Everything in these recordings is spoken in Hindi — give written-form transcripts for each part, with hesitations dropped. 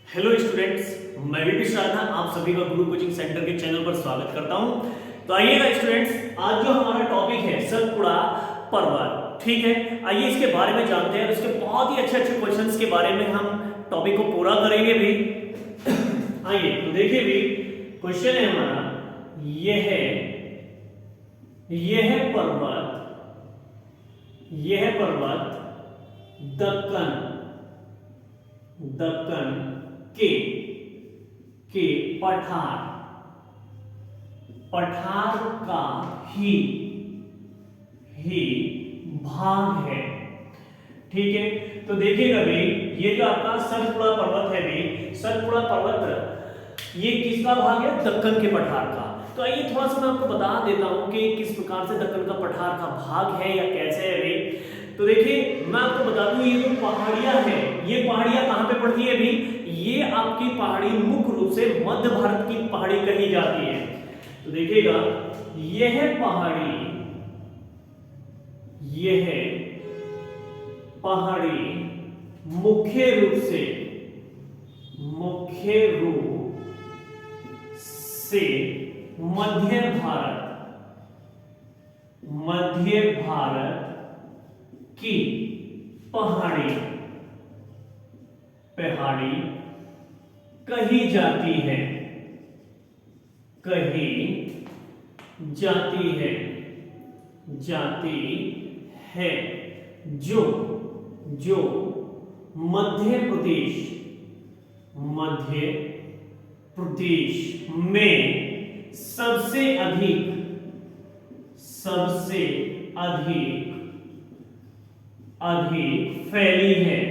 हेलो स्टूडेंट्स, मैं भी श्राद्धा आप सभी का गुरु कोचिंग सेंटर के चैनल पर स्वागत करता हूं। तो आइएगा स्टूडेंट्स, आज जो हमारा टॉपिक है सतपुड़ा पर्वत, ठीक है। आइए इसके बारे में जानते हैं और इसके बहुत ही अच्छे अच्छे क्वेश्चंस के बारे में हम टॉपिक को पूरा करेंगे भी। आइए तो देखिए भी, क्वेश्चन है हमारा, यह पर्वत दक्कन के पठार का ही भाग है, ठीक है। तो देखिएगा भाई, ये जो आपका सतपुड़ा पर्वत है भाई, सतपुड़ा पर्वत ये किसका भाग है? दक्कन के पठार का। तो आइए थोड़ा सा मैं आपको बता देता हूं कि किस प्रकार से दक्कन का पठार का भाग है या कैसे है भाई। तो देखिए मैं आपको बता दूं, ये जो पहाड़ियां हैं, ये पहाड़ियां कहां पे पड़ती है भी? ये आपकी पहाड़ी मुख्य रूप से मध्य भारत की पहाड़ी कही जाती है। तो देखिएगा, यह पहाड़ी मुख्य रूप से मध्य भारत की पहाड़ी कही जाती है, जो मध्य प्रदेश में सबसे अधिक फैली है।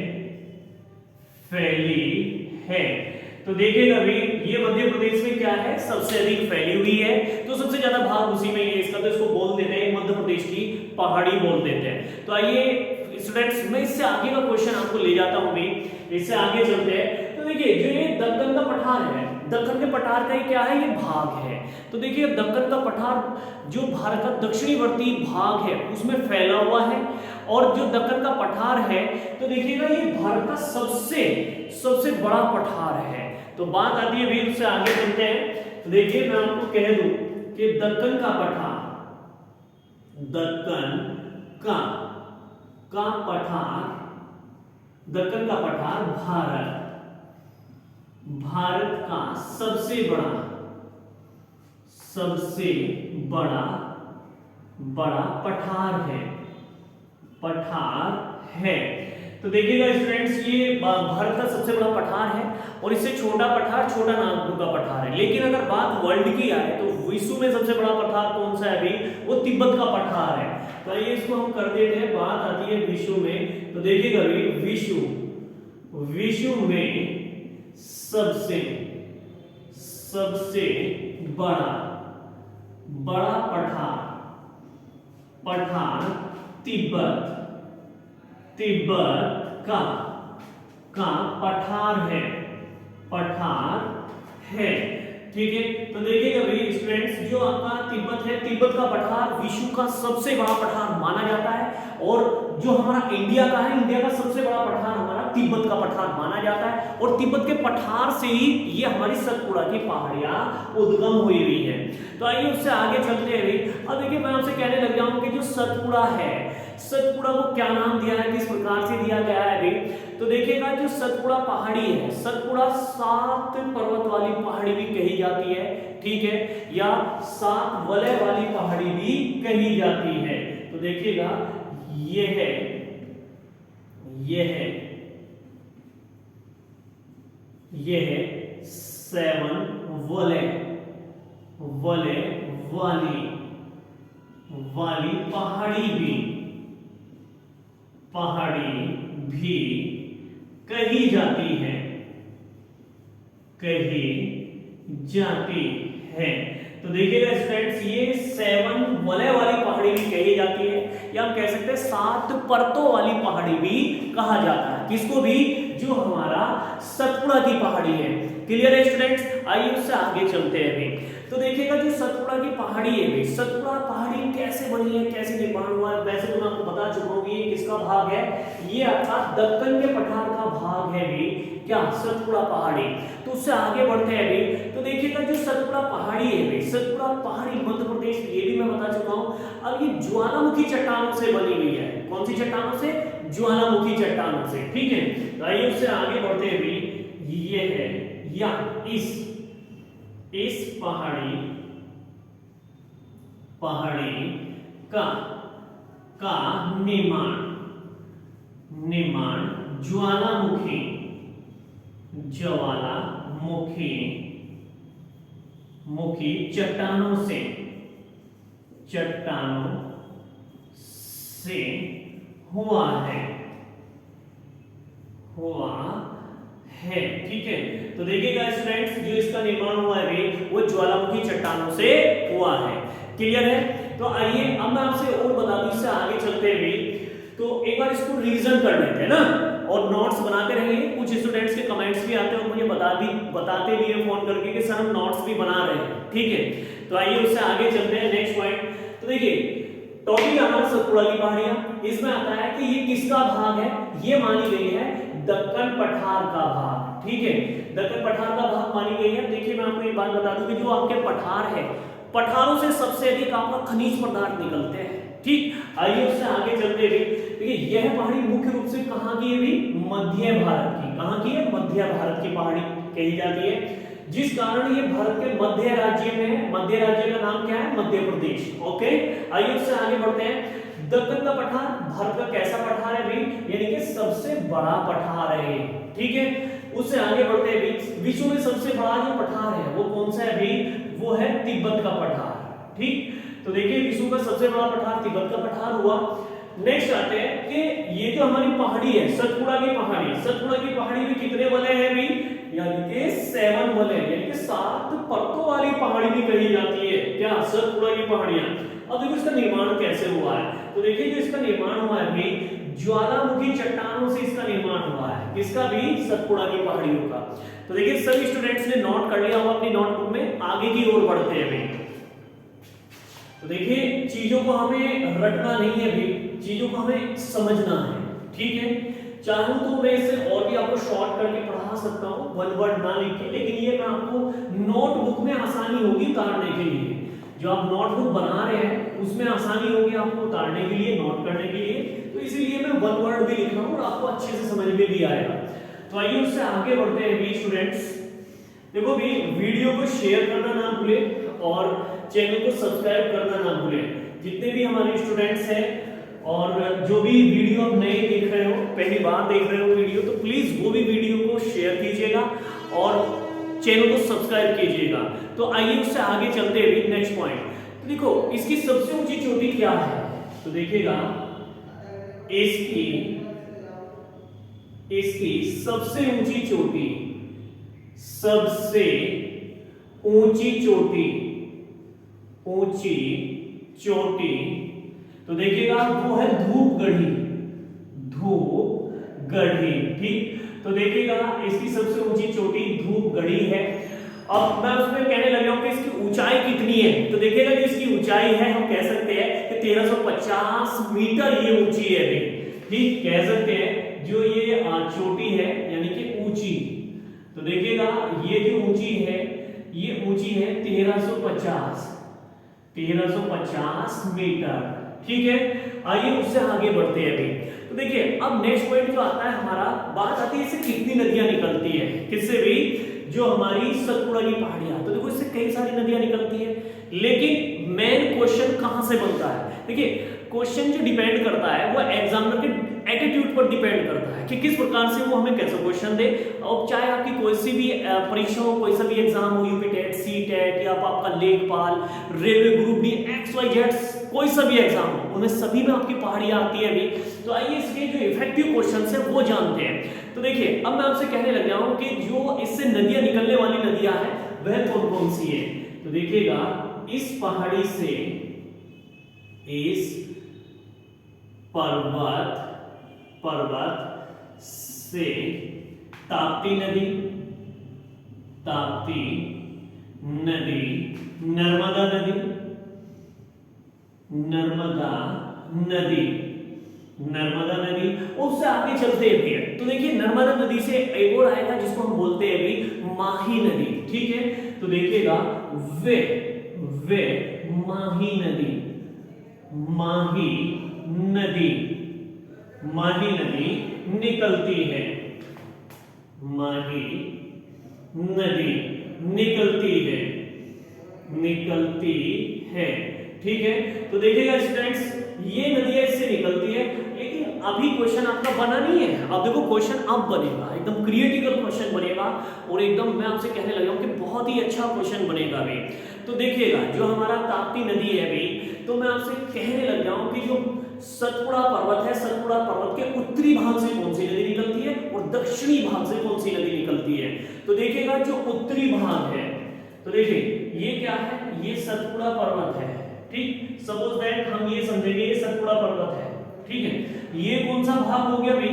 तो देखिएगा भाई, ये मध्य प्रदेश में क्या है? सबसे अधिक फैली हुई है। तो सबसे ज्यादा भाग उसी में है इसका, तो इसको बोल देते हैं मध्य प्रदेश की पहाड़ी बोल देते हैं। तो आइए स्टूडेंट्स, मैं इससे आगे का क्वेश्चन आपको ले जाता हूं भाई, इससे आगे चलते हैं। तो देखिए, जो ये दक्कन का पठार है, दक्कन के पठार का ही क्या है? ये भाग है। तो देखिए, दक्कन का पठार जो भारत का दक्षिणवर्ती भाग है उसमें फैला हुआ है, और जो दक्कन का पठार है, तो देखिएगा ये भारत का सबसे बड़ा पठार है। तो बात आती है भी, उससे आगे चलते हैं। तो देखिए, मैं आपको कह दूं कि दक्कन का पठार भारत का सबसे बड़ा पठार है। तो देखिएगा स्टूडेंट्स, ये भारत का सबसे बड़ा पठार है, और इससे छोटा पठार छोटा नागपुर का पठार है। लेकिन अगर बात वर्ल्ड की आए तो विश्व में सबसे बड़ा पठार कौन सा है अभी? वो तिब्बत का पठार है। तो आइए इसको हम कर देते हैं। बात आती है विश्व में, तो देखिएगा विश्व में सबसे बड़ा पठार तिब्बत का पठार है, ठीक है। तो देखिएगा भाई स्टूडेंट्स, जो आपका तिब्बत है, तिब्बत का पठार विश्व का सबसे बड़ा पठार माना जाता है। और जो हमारा इंडिया का है, इंडिया का सबसे बड़ा पठार हमारा तिब्बत का पठार माना जाता है। और तिब्बत के पठार से ही ये हमारी सतपुड़ा की पहाड़ियां उद्गम हुई है। तो आइए उससे आगे चलते हैं भाई। अब देखिए, मैं आपसे कहने लग जाऊं कि जो सतपुड़ा है, सतपुड़ा को क्या नाम दिया है, किस प्रकार से दिया गया है अभी? तो देखिएगा, जो सतपुड़ा पहाड़ी है, सतपुड़ा 7 पर्वत वाली पहाड़ी भी कही जाती है, ठीक है, या 7 वलय वाली पहाड़ी भी कही जाती है। तो देखिएगा, ये है 7 वलय वाली पहाड़ी भी कही जाती है। तो देखिएगा स्टूडेंट्स, ये 7 वलय वाली पहाड़ी भी कही जाती है, या हम कह सकते हैं 7 परतों वाली पहाड़ी भी कहा जाता है। किसको भी? जो हमारा सतपुड़ा की पहाड़ी है। क्लियर है स्टूडेंट्स? आइए उससे आगे चलते हैं अभी। तो देखिएगा जो सतपुड़ा की पहाड़ी है भाई, सतपुड़ा पहाड़ी कैसे बनी है, कैसे निर्माण हुआ है, वैसे तो मैं आपको बता चुका हूँ ये किसका भाग है, ये आपका दक्कन के पठार का भाग है भी, क्या सतपुड़ा पहाड़ी। तो उससे आगे बढ़ते हैं अभी, तो देखिएगा जो सतपुड़ा पहाड़ी है भाई, सतपुड़ा पहाड़ी मध्य प्रदेश, ये भी मैं बता चुका हूँ। अब ये ज्वालामुखी चट्टानों से बनी हुई है, कौन सी चट्टानों से, ज्वालामुखी चट्टानों से, ठीक है। तो आइए उससे आगे बढ़ते हैं भी, ये है या इस पहाड़ी का निर्माण ज्वालामुखी चट्टानों से हुआ है, ठीक है। तो देखिएगा स्टूडेंट्स, जो इसका निर्माण हुआ है वो ज्वालामुखी चट्टानों से हुआ है, क्लियर है। तो आइए अब मैं आपसे और बता दूं, इससे आगे चलते हुए तो एक बार इसको रिवीजन कर लेते हैं ना, और नोट्स बनाते रहिए। कुछ स्टूडेंट्स के कमेंट्स भी आते हैं और मुझे बताते भी हैं फोन करके कि सर हम नोट्स भी बना रहे हैं, ठीक है। तो आइए उससे आगे चलते हैं नेक्स्ट पॉइंट। तो देखिए टॉपिक हमारा सतपुड़ा की पहाड़ियां, इसमें आता है कि ये किसका भाग है, ये मानी गई है दक्कन पठार का भाग, ठीक है। दक्कन पठार का भाग मानी गई है। देखिए मैं आपको एक बात बता दूं कि जो आपके पठार है, पठारों से सबसे अधिक आपका खनिज पदार्थ निकलते हैं, ठीक। आइए उससे आगे चलते हुए देखिए यह पहाड़ी मुख्य रूप से कहां की है भी, मध्य भारत की, कहां की है, मध्य भारत की पहाड़ी कही जाती है, जिस कारण ये भारत के मध्य राज्य में है। मध्य राज्य का नाम क्या है, मध्य प्रदेश, ओके। आइए उससे आगे बढ़ते हैं। दक्कन का पठार भारत का कैसा पठार है भाई, यानी कि सबसे बड़ा पठार है, ठीक है। उससे आगे बढ़ते हैं, विश्व में सबसे बड़ा जो पठार है वो कौन सा है भाई, वो है तिब्बत का पठार, ठीक। तो देखिए विश्व का सबसे बड़ा पठार तिब्बत का पठार हुआ। नेक्स्ट आते हैं कि ये जो हमारी पहाड़ी है सतपुड़ा की पहाड़ी, सतपुड़ा की पहाड़ी में कितने वलय हैं भाई, यानी कि 7 वलय, यानी कि 7 परतों वाली पहाड़ी भी कही जाती है, क्या सतपुड़ा की पहाड़ियां। अब देखो इसका निर्माण कैसे हुआ है, तो देखिए जो इसका निर्माण हुआ है भाई, ज्वालामुखी चट्टानों से इसका निर्माण हुआ है, किसका भी, सतपुड़ा की पहाड़ियों का। तो देखिए सभी स्टूडेंट्स ने नोट कर लिया होगा अपनी नोटबुक में, आगे की ओर बढ़ते हैं भाई। तो देखिए चीजों को हमें रटना नहीं है भाई, चीजों को हमें समझना है, ठीक है। चाहूं तो मैं इसे और भी आपको शॉर्ट करके पढ़ा सकता हूं, वन वर्ड ना लिख के, लेकिन ये मैं आपको नोटबुक में आसानी होगी उतारने के लिए, जो आप नोटबुक बना रहे हैं उसमें आसानी होगी आपको उतारने के लिए, नोट करने के लिए, तो इसीलिए मैं वन वर्ड भी लिख रहा हूं और आपको अच्छे से समझ में भी आएगा। तो आइए उससे आगे बढ़ते हैं भी स्टूडेंट्स। देखो भी वीडियो को शेयर करना ना भूलें और चैनल को सब्सक्राइब करना ना भूलें। जितने भी हमारे स्टूडेंट्स हैं और जो भी वीडियो आप नए देख रहे हो, पहली बार देख रहे हो वीडियो, तो प्लीज वो भी वीडियो को शेयर कीजिएगा और चैनल को सब्सक्राइब कीजिएगा। तो आइए उससे आगे चलते हुए नेक्स्ट पॉइंट। तो देखो इसकी सबसे ऊंची चोटी क्या है, तो देखिएगा इसकी सबसे ऊंची चोटी, सबसे ऊंची चोटी तो देखिएगा वो है धूपगढ़ी, ठीक। तो देखिएगा इसकी सबसे ऊंची चोटी धूपगढ़ी है। अब मैं उसमें कहने लगा हूं कि इसकी ऊंचाई कितनी है, तो देखिएगा जो इसकी ऊंचाई है हम कह सकते हैं कि 1350 मीटर ये ऊंची है, ठीक, कह सकते हैं जो ये चोटी है यानी कि ऊंची। तो देखिएगा ये जो ऊंची है ये ऊंची है 1350 मीटर, ठीक है। आइए उससे आगे बढ़ते हैं अभी। तो देखिए अब नेक्स्ट पॉइंट जो आता है हमारा, बात आती है इससे कितनी नदियां निकलती है, किससे भी, जो हमारी सतपुड़ा की पहाड़ियां। तो देखो इससे कई सारी नदियां निकलती है, लेकिन मेन क्वेश्चन कहां से बनता है, देखिए क्वेश्चन जो डिपेंड करता है वो एग्जामिनर के एटीट्यूड पर डिपेंड करता है कि किस प्रकार से वो हमें कैसा क्वेश्चन दे। और चाहे आपकी कोई सी भी परीक्षा हो, कोई सा भी एग्जाम हो, यूपी टेट, सी टेट या आपका लेखपाल, रेलवे ग्रुप डी, XYZ, कोई सा भी एग्जाम हो, उनमें सभी में आपकी पहाड़ियां आती है अभी। तो आइए इसके जो इफेक्टिव क्वेश्चन है वो जानते हैं। तो देखिए अब मैं आपसे कहने लग गया हूं कि जो इससे नदियां निकलने वाली नदियां हैं वह कौन कौन सी है। तो देखिएगा इस पहाड़ी से, इस पर्वत से ताप्ती नदी, नर्मदा नदी, नर्मदा नदी, नर्मदा नदी। उससे आगे चलते हैं फिर तो देखिए नर्मदा नदी से एक और आएगा जिसको हम बोलते हैं अभी माही नदी। ठीक है, तो देखिएगा वे माही नदी, माही नदी, माही नदी निकलती है, माही नदी निकलती है, निकलती है। ठीक है, तो देखिएगा स्टूडेंट्स ये नदियां इससे निकलती है, लेकिन अभी क्वेश्चन आपका बना नहीं है। अब देखो क्वेश्चन अब बनेगा, एकदम क्रिएटिकल क्वेश्चन बनेगा और एकदम मैं आपसे कहने लगा हूं कि बहुत ही अच्छा क्वेश्चन बनेगा अभी। तो देखिएगा जो हमारा ताप्ती नदी है अभी, तो मैं आपसे कहने लग जाऊं कि जो सतपुड़ा पर्वत है, सतपुड़ा पर्वत के उत्तरी भाग से कौन सी नदी निकलती है और दक्षिणी भाग से कौन सी नदी निकलती है। तो देखिएगा जो उत्तरी भाग है, तो देखिए ये क्या है, ये सतपुड़ा पर्वत है। ठीक, सपोज दैट हम ये समझेंगे ये सतपुड़ा पर्वत है। ठीक है, ये कौन सा भाग हो गया भाई,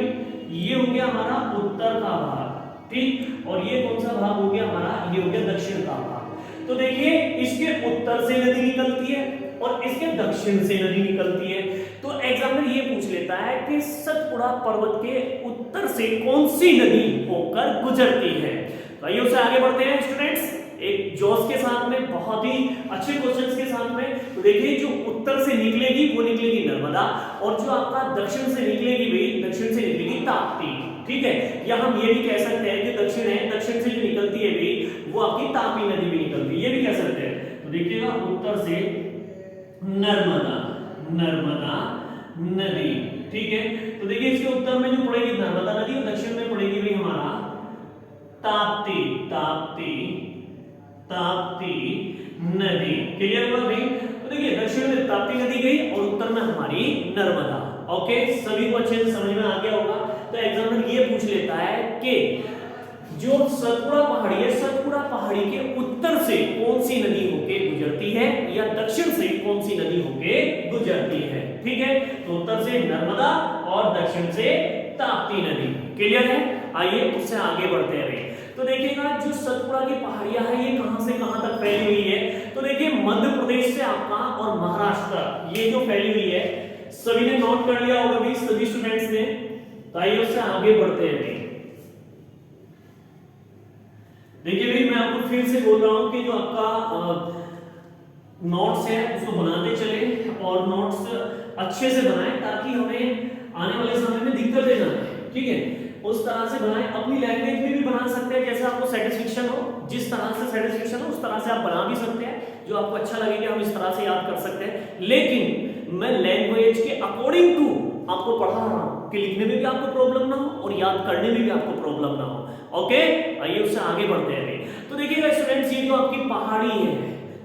ये हो गया हमारा उत्तर का भाग। ठीक, और ये कौन सा भाग हो गया हमारा, ये हो गया दक्षिण का भाग। तो देखिए इसके उत्तर से नदी निकलती है और इसके दक्षिण से नदी निकलती है। तो एग्जामिनर ये पूछ लेता है कि सतपुड़ा पर्वत के उत्तर से कौन सी नदी होकर गुजरती है। तो आइए उससे आगे बढ़ते हैं स्टूडेंट्स, एक जोश के साथ में, बहुत ही अच्छे क्वेश्चंस के साथ में। तो देखिए जो उत्तर से निकलेगी वो निकलेगी नर्मदा, और जो आपका दक्षिण से निकलेगी भाई, दक्षिण से निकलेगी ताप्ती। ठीक है, या हम ये भी कह सकते हैं कि दक्षिण है, दक्षिण से जो निकलती है भाई वो आपकी तापी नदी भी निकलती है, ये भी कह सकते हैं। तो देखिएगा उत्तर से नर्मदा, नर्मदा नदी। ठीक है, तो देखिए इसके उत्तर में जो पड़ेगी नर्मदा नदी और दक्षिण में पड़ेगी भाई हमारा ताप्ती, ताप्ती, ताप्ती नदी। क्लियर हुआ भाई। तो देखिए दक्षिण में ताप्ती नदी गई और उत्तर में हमारी नर्मदा। ओके, सभी को अच्छे से समझ में आ गया होगा। तो एग्जामिनर ये पूछ लेता है कि जो सतपुड़ा पहाड़ी है, सतपुड़ा पहाड़ी के उत्तर से कौन सी नदी होके गुजरती है या दक्षिण से कौन सी नदी होके गुजरती है। ठीक है, तो उत्तर से नर्मदा और दक्षिण से ताप्ती नदी। क्लियर है, आइए उससे आगे बढ़ते हैं। तो देखिएगा जो सतपुड़ा की पहाड़ियां है ये कहां से कहां तक फैली हुई है। तो देखिए मध्य प्रदेश से आपका और महाराष्ट्र ये जो फैली हुई है, सभी ने नोट कर लिया होगा भी, सभी स्टूडेंट्स ने। तो आइए उससे आगे बढ़ते हैं। देखिए भाई मैं आपको फिर से बोल रहा हूं कि जो आपका नोट्स है उसको बनाते चले और नोट्स अच्छे से बनाएं ताकि हमें आने वाले समय में दिक्कतें ना आए। ठीक है, उस तरह से बनाएं, अपनी लैंग्वेज में भी बना सकते हैं जैसे आपको सेटिस्फेक्शन हो, जिस तरह से सेटिस्फेक्शन हो उस तरह से आप बना भी सकते हैं, जो आपको अच्छा लगे कि हम इस तरह से याद कर सकते हैं। लेकिन मैं लैंग्वेज के अकॉर्डिंग टू आपको पढ़ा रहा हूं कि लिखने में भी आपको प्रॉब्लम ना हो और याद करने में भी आपको प्रॉब्लम ना हो। ओके, आइए उससे आगे बढ़ते हैं। तो देखिएगा स्टूडेंट्स ये जो आपकी पहाड़ी है,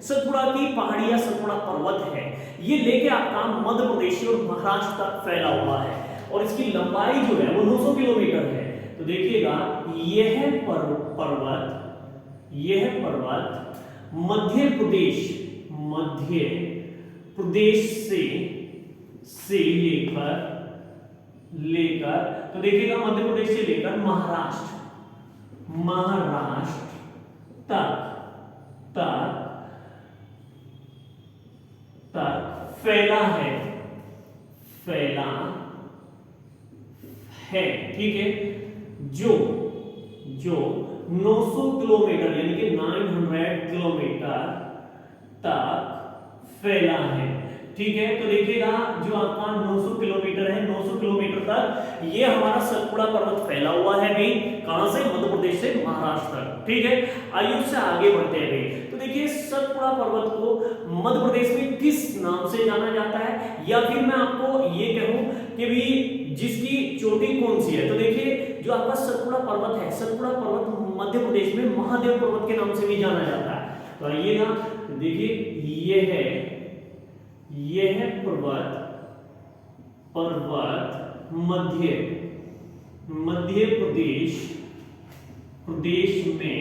सतपुड़ा की पहाड़ी या सतपुड़ा पर्वत है, ये लेके आपका मध्य प्रदेश और महाराष्ट्र तक फैला हुआ है और इसकी लंबाई जो है वो 900 किलोमीटर है। तो देखिएगा यह पर्वत मध्य प्रदेश से लेकर तो देखिएगा मध्य प्रदेश से लेकर महाराष्ट्र तक फैला है। ठीक है, जो 900 किलोमीटर यानी कि 900 किलोमीटर तक फैला है। ठीक है, तो देखिएगा जो आपका 900 किलोमीटर है, 900 किलोमीटर तक ये हमारा सतपुड़ा पर्वत फैला हुआ है भी, कहां से, मध्य प्रदेश से महाराष्ट्र तक। ठीक है, आइए उससे आगे बढ़ते हैं भी। तो देखिए सतपुड़ा पर्वत को मध्य प्रदेश में किस नाम से जाना जाता है, या फिर मैं आपको ये कहूं कि भी जिसकी चोटी कौन सी है। तो देखिए जो आपका सतपुड़ा पर्वत है, सतपुड़ा पर्वत मध्य प्रदेश में महादेव पर्वत के नाम से भी जाना जाता है। तो आइएगा देखिए ये है पर्वत मध्य प्रदेश में।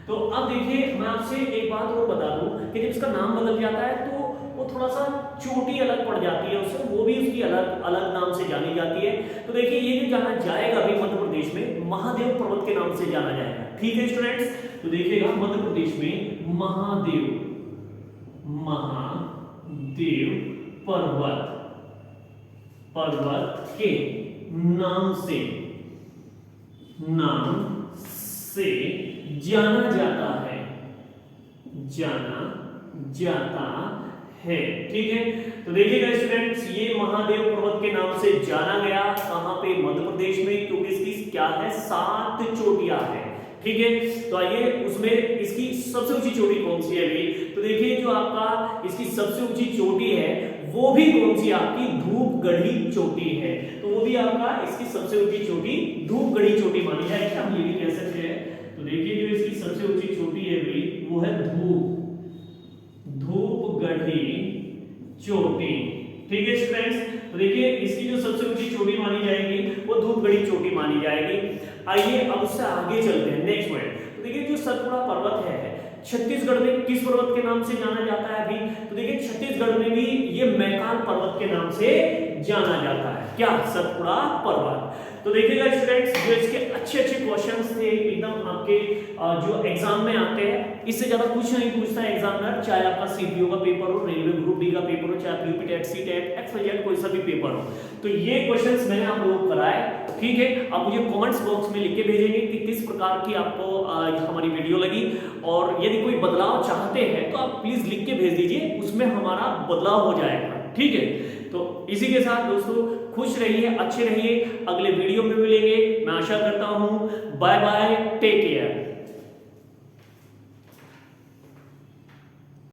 तो अब देखिए मैं आपसे एक बात और बता दूं कि जब इसका नाम बदल जाता है तो वो थोड़ा सा चोटी अलग पड़ जाती है उससे, वो भी उसकी अलग नाम से जानी जाती है। तो देखिए ये जो जाना जाएगा अभी मध्य प्रदेश में महादेव पर्वत के नाम से जाना जाएगा। ठीक है स्टूडेंट्स, तो देखिएगा मध्य प्रदेश में महादेव पर्वत के नाम से जाना जाता है, ठीक है। तो देखिएगा स्टूडेंट्स, ये महादेव पर्वत के नाम से जाना गया, कहां पे, मध्य प्रदेश में, क्योंकि इसकी क्या है, 7 चोटियां है, ठीक है। तो आइए उसमें इसकी सबसे ऊंची चोटी कौन सी है अभी, तो देखिए जो आपका इसकी सबसे ऊंची चोटी है वो भी कौन सी, आपकी धूपगढ़ी चोटी है। तो वो भी आपका इसकी सबसे ऊंची चोटी धूपगढ़ी चोटी मानी जाएगी, हम ये भी कह सकते हैं। तो देखिए जो इसकी सबसे ऊंची चोटी है भाई वो है धूपगढ़ी चोटी, ठीक है स्टूडेंट्स। तो देखिए इसकी जो सबसे ऊंची चोटी मानी जाएगी वो धूपगढ़ी चोटी मानी जाएगी। आइए अब उससे आगे चलते हैं, नेक्स्ट पॉइंट। तो देखिए जो सतपुड़ा पर्वत है छत्तीसगढ़ में किस पर्वत के नाम से जाना जाता है अभी, तो देखिए छत्तीसगढ़ में भी ये मैकान पर्वत के नाम से जाना जाता है, क्या, सतपुड़ा पर्वत। तो देखिएगा स्टूडेंट्स, जो इसके अच्छे क्वेश्चंस थे एकदम आपके जो एग्जाम में आते हैं, इससे ज्यादा कुछ नहीं पूछता है एग्जामिनर, चाहे आपका सीपीओ का पेपर हो, रेलवे ग्रुप डी का पेपर हो, चाहे UP TET C TET XYZ कोई सा भी पेपर हो। तो ये क्वेश्चंस मैंने आप लोगों को कराए, ठीक है। आप मुझे कमेंट्स बॉक्स में लिख के भेजेंगे कि किस प्रकार की आपको हमारी वीडियो लगी, और यदि कोई बदलाव चाहते हैं तो आप प्लीज लिख के भेज दीजिए, उसमें हमारा बदलाव हो जाएगा, ठीक है। तो इसी के साथ दोस्तों खुश रहिए, अच्छे रहिए, अगले वीडियो में मिलेंगे, मैं आशा करता हूं। Bye bye, take care.